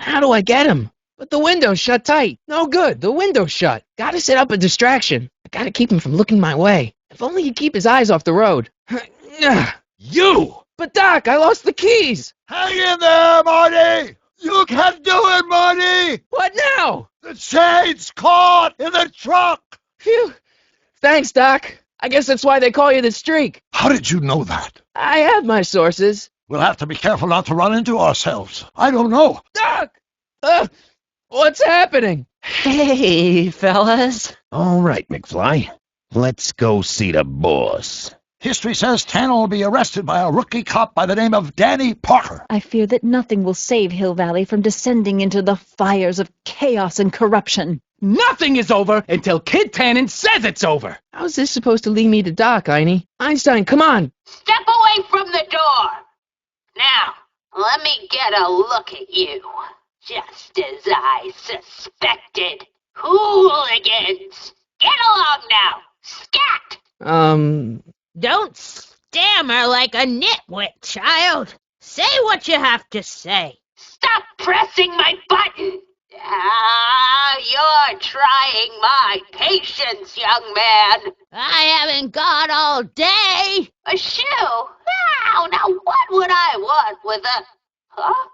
How do I get him? But the window's shut tight. No good. The window's shut. Gotta set up a distraction. I gotta keep him from looking my way. If only he'd keep his eyes off the road. You! But Doc, I lost the keys. Hang in there, Marty! You can do it, Marty! What now? The chain's caught in the truck! Phew. Thanks, Doc. I guess that's why they call you the Streak. How did you know that? I have my sources. We'll have to be careful not to run into ourselves. I don't know. Doc! What's happening? Hey, fellas. All right, McFly. Let's go see the boss. History says Tanner will be arrested by a rookie cop by the name of Danny Parker. I fear that nothing will save Hill Valley from descending into the fires of chaos and corruption. Nothing is over until Kid Tannen says it's over. How's this supposed to lead me to Doc, Einie? Einstein, come on! Step away from the door! Now, let me get a look at you. Just as I suspected. Hooligans! Get along now! Scat! Don't stammer like a nitwit, child. Say what you have to say. Stop pressing my button! You're trying my patience, young man. I haven't got all day. A shoe? Now what would I want with a... Huh?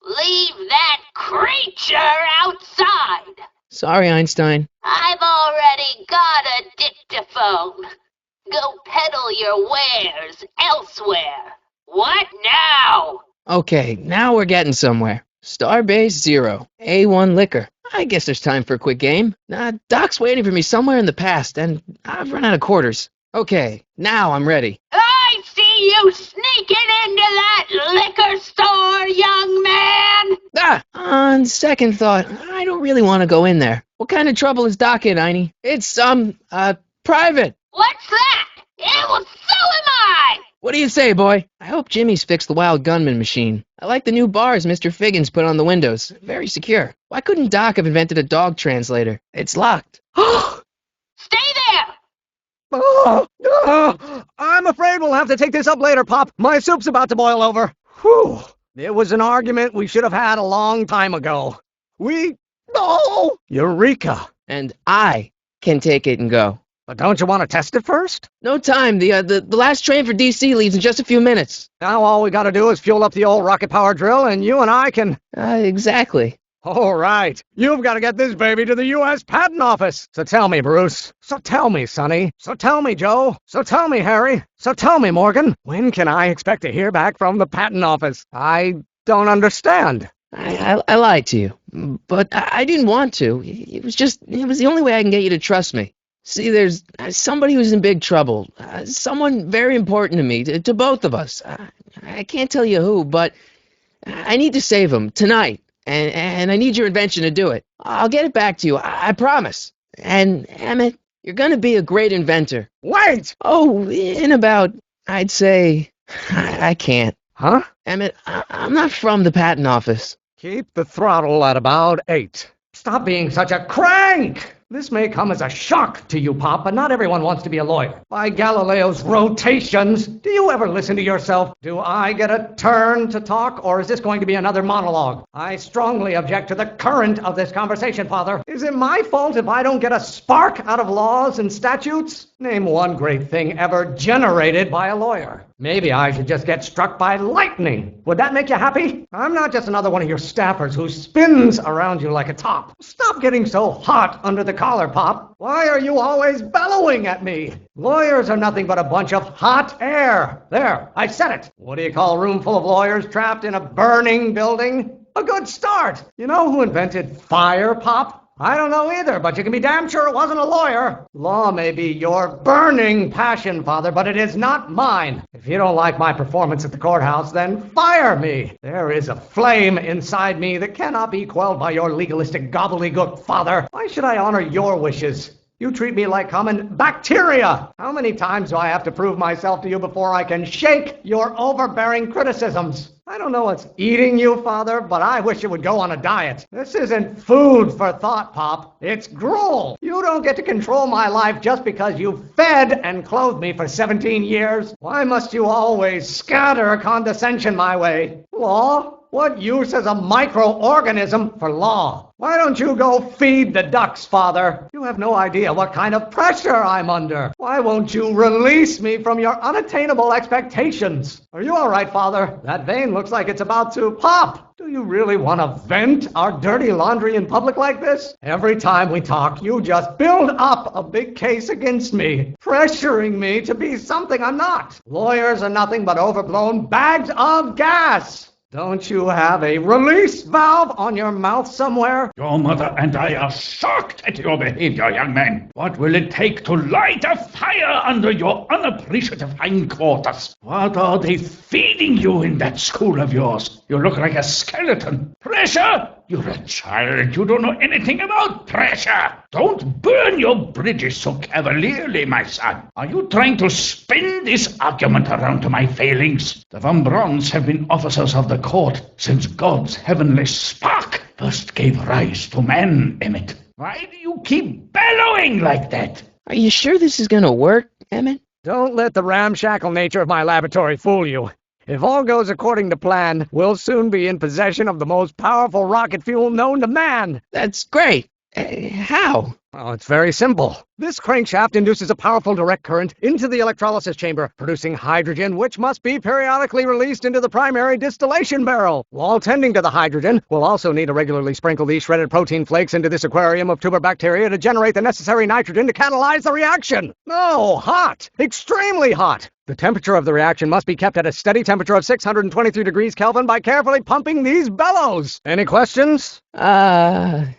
Leave that creature outside. Sorry, Einstein. I've already got a dictaphone. Go peddle your wares elsewhere. What now? Okay, now we're getting somewhere. Starbase 0, A1 Liquor. I guess there's time for a quick game. Doc's waiting for me somewhere in the past, and I've run out of quarters. Okay, now I'm ready. I see you sneaking into that liquor store, young man! On second thought, I don't really want to go in there. What kind of trouble is Doc in, Einie? It's, private. What's that? Well, so am I! What do you say, boy? I hope Jimmy's fixed the Wild Gunman machine. I like the new bars Mr. Figgins put on the windows. Very secure. Why couldn't Doc have invented a dog translator? It's locked. Stay there! I'm afraid we'll have to take this up later, Pop. My soup's about to boil over. Whew. It was an argument we should have had a long time ago. Eureka! And I can take it and go. But don't you want to test it first? No time. The last train for D.C. leaves in just a few minutes. Now all we gotta do is fuel up the old rocket power drill, and you and I can... Exactly. All right. You've got to get this baby to the U.S. Patent Office. So tell me, Bruce. So tell me, Sonny. So tell me, Joe. So tell me, Harry. So tell me, Morgan. When can I expect to hear back from the Patent Office? I don't understand. I lied to you, but I didn't want to. It was the only way I can get you to trust me. See, there's somebody who's in big trouble. Someone very important to me, to both of us. I can't tell you who, but I need to save him tonight. And I need your invention to do it. I'll get it back to you, I promise. And, Emmett, you're gonna be a great inventor. Wait! Oh, in about, I'd say, I can't. Huh? Emmett, I'm not from the patent office. Keep the throttle at about 8. Stop being such a crank! This may come as a shock to you, Pop, but not everyone wants to be a lawyer. By Galileo's rotations, do you ever listen to yourself? Do I get a turn to talk, or is this going to be another monologue? I strongly object to the current of this conversation, Father. Is it my fault if I don't get a spark out of laws and statutes? Name one great thing ever generated by a lawyer. Maybe I should just get struck by lightning. Would that make you happy? I'm not just another one of your staffers who spins around you like a top. Stop getting so hot under the collar, Pop. Why are you always bellowing at me? Lawyers are nothing but a bunch of hot air. There, I said it. What do you call a room full of lawyers trapped in a burning building? A good start. You know who invented fire, Pop? I don't know either, but you can be damn sure it wasn't a lawyer. Law may be your burning passion, Father, but it is not mine. If you don't like my performance at the courthouse, then fire me. There is a flame inside me that cannot be quelled by your legalistic gobbledygook, Father. Why should I honor your wishes? You treat me like common bacteria. How many times do I have to prove myself to you before I can shake your overbearing criticisms? I don't know what's eating you, Father, but I wish you would go on a diet. This isn't food for thought, Pop. It's gruel. You don't get to control my life just because you fed and clothed me for 17 years. Why must you always scatter condescension my way? Law? What use is a microorganism for law? Why don't you go feed the ducks, Father? You have no idea what kind of pressure I'm under. Why won't you release me from your unattainable expectations? Are you all right, Father? That vein looks like it's about to pop. Do you really want to vent our dirty laundry in public like this? Every time we talk, you just build up a big case against me, pressuring me to be something I'm not. Lawyers are nothing but overblown bags of gas. Don't you have a release valve on your mouth somewhere? Your mother and I are shocked at your behavior, young man. What will it take to light a fire under your unappreciative hindquarters? What are they feeding you in that school of yours? You look like a skeleton. Pressure? You're a child. You don't know anything about pressure. Don't burn your bridges so cavalierly, my son. Are you trying to spin this argument around to my failings? The Von Brauns have been officers of the court since God's heavenly spark first gave rise to man, Emmett. Why do you keep bellowing like that? Are you sure this is gonna work, Emmett? Don't let the ramshackle nature of my laboratory fool you. If all goes according to plan, we'll soon be in possession of the most powerful rocket fuel known to man. That's great. How? Oh, it's very simple. This crankshaft induces a powerful direct current into the electrolysis chamber, producing hydrogen, which must be periodically released into the primary distillation barrel. While tending to the hydrogen, we'll also need to regularly sprinkle these shredded protein flakes into this aquarium of tuberbacteria to generate the necessary nitrogen to catalyze the reaction. No, hot! Extremely hot! The temperature of the reaction must be kept at a steady temperature of 623 degrees Kelvin by carefully pumping these bellows. Any questions? Emmett?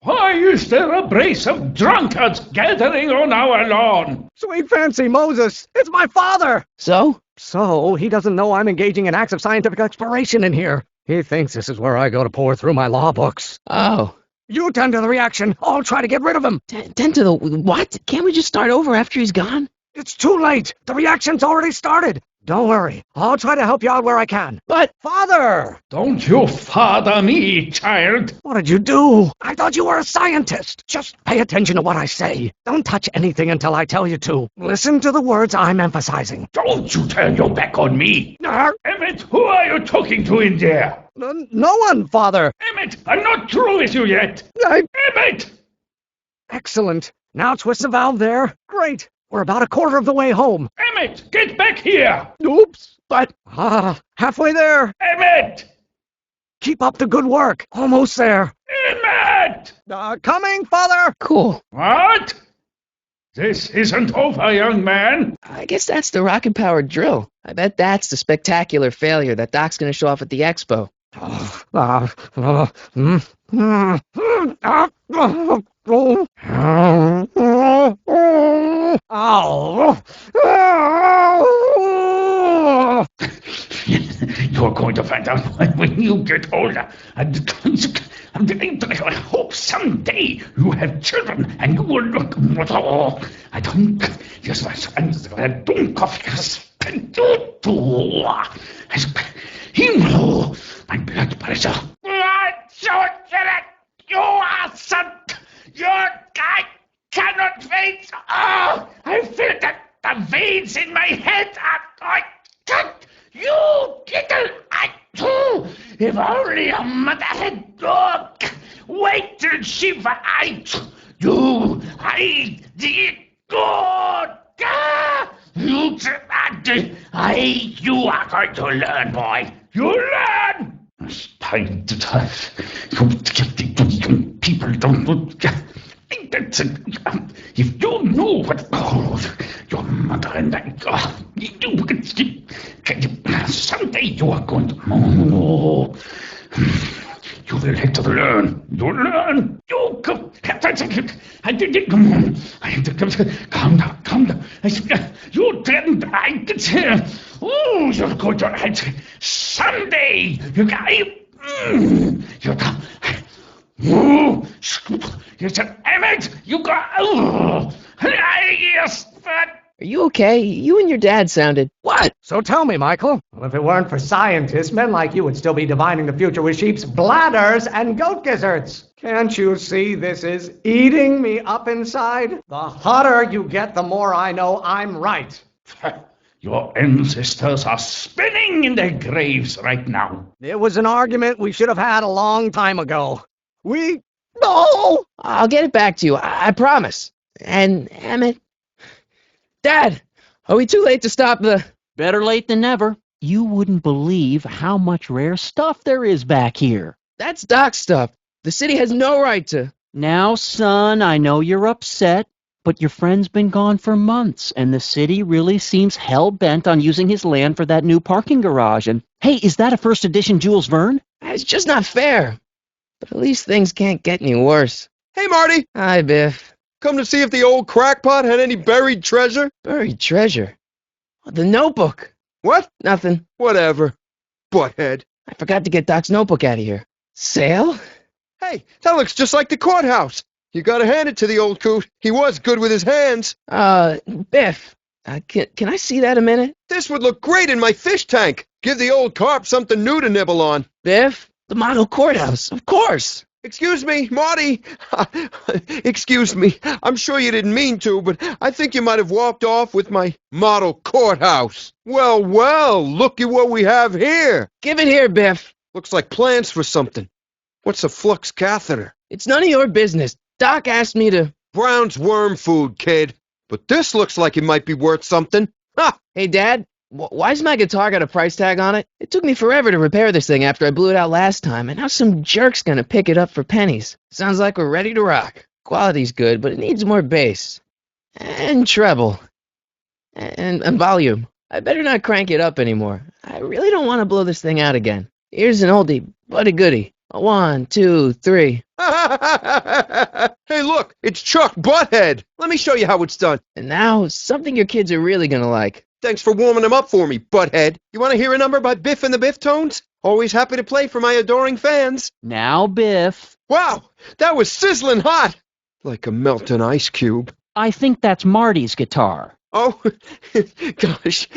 Why is there a brace of drunkards gathering on our lawn? Sweet fancy Moses, it's my father! So? So, he doesn't know I'm engaging in acts of scientific exploration in here. He thinks this is where I go to pore through my law books. Oh. You tend to the reaction. I'll try to get rid of him. Tend to the what? Can't we just start over after he's gone? It's too late. The reaction's already started. Don't worry. I'll try to help you out where I can. But... Father! Don't you father me, child. What did you do? I thought you were a scientist. Just pay attention to what I say. Don't touch anything until I tell you to. Listen to the words I'm emphasizing. Don't you turn your back on me. Emmett, who are you talking to in there? No one, Father. Emmett, I'm not through with you yet. Emmett! Excellent. Now twist the valve there. Great. We're about a quarter of the way home. Emmett, get back here! Oops. But... halfway there. Emmett! Keep up the good work. Almost there. Emmett! Coming, Father! Cool. What? This isn't over, young man. I guess that's the rocket-powered drill. I bet that's the spectacular failure that Doc's gonna show off at the expo. You're going to find out when you get older. I hope someday you have children and you will look. I don't. My blood pressure. You are son. I cannot wait. Oh, I feel that the veins in my head are. You little. If only your mother had dog. Wait till she ate you. The good. You are going to learn, boy. You learn. It's time to people don't. If you knew what your mother and I, someday you are going to. You will have to learn. You learn. You calm down. You didn't. I could hear. Oh, you're going to. Someday you got. You said, Emmett, you got. Yes, but. Are you okay? You and your dad sounded... What? So tell me, Michael. Well, if it weren't for scientists, men like you would still be divining the future with sheep's bladders and goat gizzards. Can't you see this is eating me up inside? The hotter you get, the more I know I'm right. Your ancestors are spinning in their graves right now. It was an argument we should have had a long time ago. No! I'll get it back to you, I promise. And, Emmett... Dad! Are we too late to stop the... Better late than never. You wouldn't believe how much rare stuff there is back here. That's Doc's stuff. The city has no right to... Now, son, I know you're upset, but your friend's been gone for months, and the city really seems hell-bent on using his land for that new parking garage. And, hey, is that a first edition Jules Verne? It's just not fair. But at least things can't get any worse. Hey, Marty! Hi, Biff. Come to see if the old crackpot had any buried treasure? Buried treasure? The notebook. What? Nothing. Whatever. Butthead. I forgot to get Doc's notebook out of here. Sale? Hey, that looks just like the courthouse. You gotta hand it to the old coot. He was good with his hands. Biff, can I see that a minute? This would look great in my fish tank. Give the old carp something new to nibble on. Biff, the model courthouse, of course. Excuse me, Marty. Excuse me. I'm sure you didn't mean to, but I think you might have walked off with my model courthouse. Well, well, looky what we have here. Give it here, Biff. Looks like plans for something. What's a flux catheter? It's none of your business. Doc asked me to... Brown's worm food, kid. But this looks like it might be worth something. Ha! Hey, Dad, why's my guitar got a price tag on it? It took me forever to repair this thing after I blew it out last time, and now some jerk's gonna pick it up for pennies. Sounds like we're ready to rock. Quality's good, but it needs more bass. And treble. And volume. I better not crank it up anymore. I really don't want to blow this thing out again. Here's an oldie, but a goodie. 1, 2, 3. Hey, look, it's Chuck Butthead. Let me show you how it's done. And now, something your kids are really gonna like. Thanks for warming them up for me, Butthead. You want to hear a number by Biff and the Biff-Tones? Always happy to play for my adoring fans. Now, Biff. Wow, that was sizzling hot. Like a melting ice cube. I think that's Marty's guitar. Oh, gosh,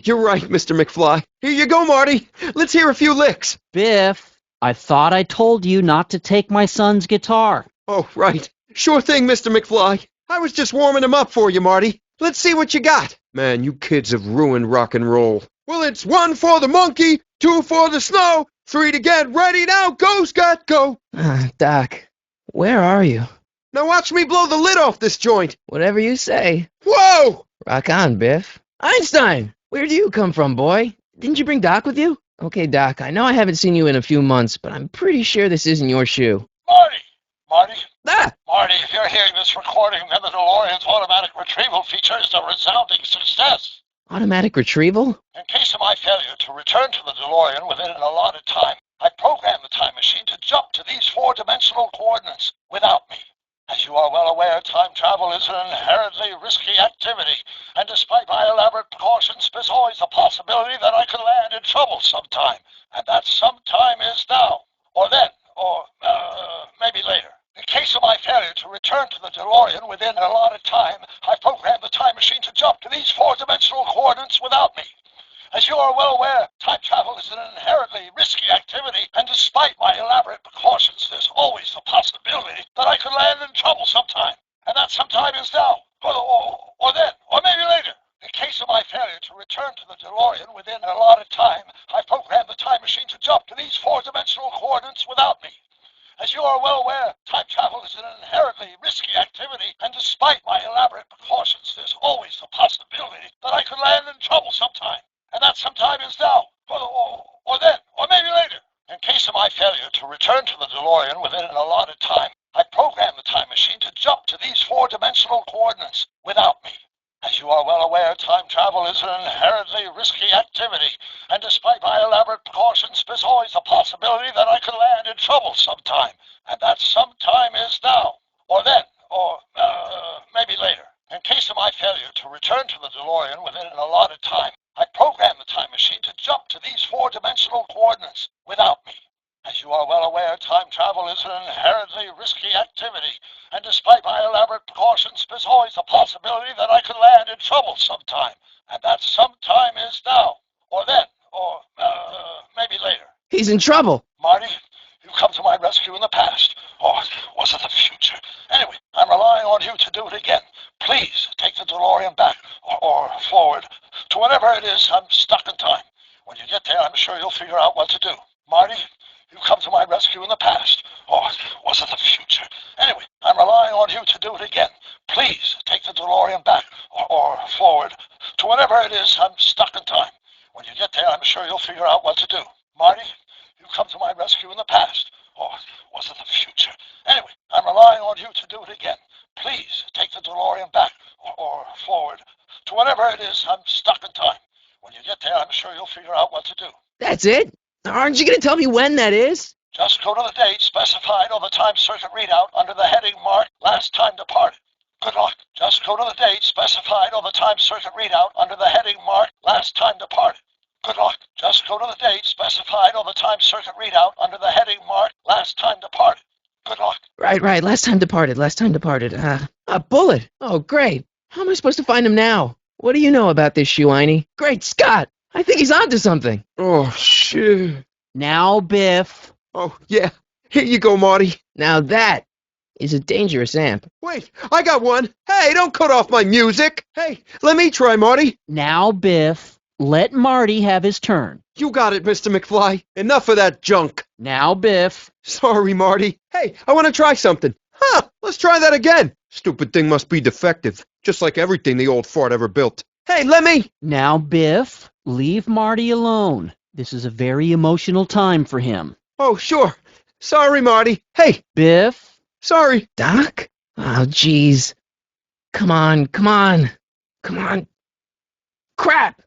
you're right, Mr. McFly. Here you go, Marty. Let's hear a few licks. Biff, I thought I told you not to take my son's guitar. Oh, right. Sure thing, Mr. McFly. I was just warming him up for you, Marty. Let's see what you got. Man, you kids have ruined rock and roll. Well, it's 1 for the monkey, 2 for the snow, 3 to get ready now. Go, Scott, go. Doc, where are you? Now watch me blow the lid off this joint. Whatever you say. Whoa! Rock on, Biff. Einstein! Where do you come from, boy? Didn't you bring Doc with you? Okay, Doc, I know I haven't seen you in a few months, but I'm pretty sure this isn't your shoe. Marty! Marty? Ah! Marty, if you're hearing this recording, then the DeLorean's automatic retrieval feature is a resounding success. Automatic retrieval? In case of my failure to return to the DeLorean within an allotted time, I programmed the time machine to jump to these 4-dimensional coordinates without me. As you are well aware, time travel is an inherently risky activity, and despite my elaborate precautions, there's always a possibility that I could land in trouble sometime, and that sometime is now, or then, or maybe later. In case of my failure to return to the DeLorean within an allotted time, I programmed the time machine to jump to these 4-dimensional coordinates without me. As you are well aware, time travel is an inherently risky activity, and despite my elaborate precautions, there's always the possibility that I could land in trouble sometime, and that sometime is now, or then, or maybe later. In case of my failure to return to the DeLorean within an allotted time, I programmed the time machine to jump to these 4-dimensional coordinates without me. As you are well aware, time travel is an inherently risky activity, and despite my elaborate precautions, there's always the possibility that I could land in trouble sometime. And that sometime is now, or then, or maybe later. In case of my failure to return to the DeLorean within an allotted time, I programmed the time machine to jump to these 4-dimensional coordinates without me. As you are well aware, time travel is an inherently risky activity, and despite my elaborate precautions, there's always a possibility that I could land in trouble sometime. And that sometime is now, or then, or maybe later. In case of my failure to return to the DeLorean within an allotted time, I programmed the time machine to jump to these 4-dimensional coordinates without me. As you are well aware, time travel is an inherently risky activity, and despite my elaborate precautions, there's always a possibility that I could land in trouble sometime. And that sometime is now, or then, or maybe later. He's in trouble. Marty, you come to my rescue in the past. Or was it the future? Anyway, I'm relying on you to do it again. Please take the DeLorean back, or forward, to whatever it is, I'm stuck in time. When you get there, I'm sure you'll figure out what to do. Marty, you come to my rescue in the past. Or was it the future? Anyway, I'm relying on you to do it again. Please take the DeLorean back, or forward, to whatever it is, I'm stuck in time. When you get there, I'm sure you'll figure out what to do. Marty, you come to my rescue in the past. Or was it the future? Anyway, I'm relying on you to do it again. Please take the DeLorean back, or forward, to whatever it is, I'm stuck in time. When you get there, I'm sure you'll figure out what to do. That's it? Aren't you going to tell me when that is? Just go to the date specified on the time circuit readout under the heading marked Last Time Departed. Good luck. Just go to the date specified on the time circuit readout under the heading marked Last Time Departed. Good luck. Just go to the date specified on the time circuit readout under the heading marked Last Time Departed. Good luck. Right. Last time departed. A bullet. Oh, great. How am I supposed to find him now? What do you know about this Shuaini? Great Scott! I think he's onto something. Oh, shit. Now, Biff. Oh, yeah. Here you go, Marty. Now that is a dangerous amp. Wait, I got one. Hey, don't cut off my music. Hey, let me try, Marty. Now, Biff. Let Marty have his turn. You got it, Mr. McFly. Enough of that junk. Now, Biff. Sorry, Marty. Hey, I want to try something. Huh, let's try that again. Stupid thing must be defective, just like everything the old fart ever built. Hey, let me. Now, Biff. Leave Marty alone. This is a very emotional time for him. Oh, sure. Sorry, Marty. Hey, Biff. sorry. Doc? Oh, jeez. Come on. Crap!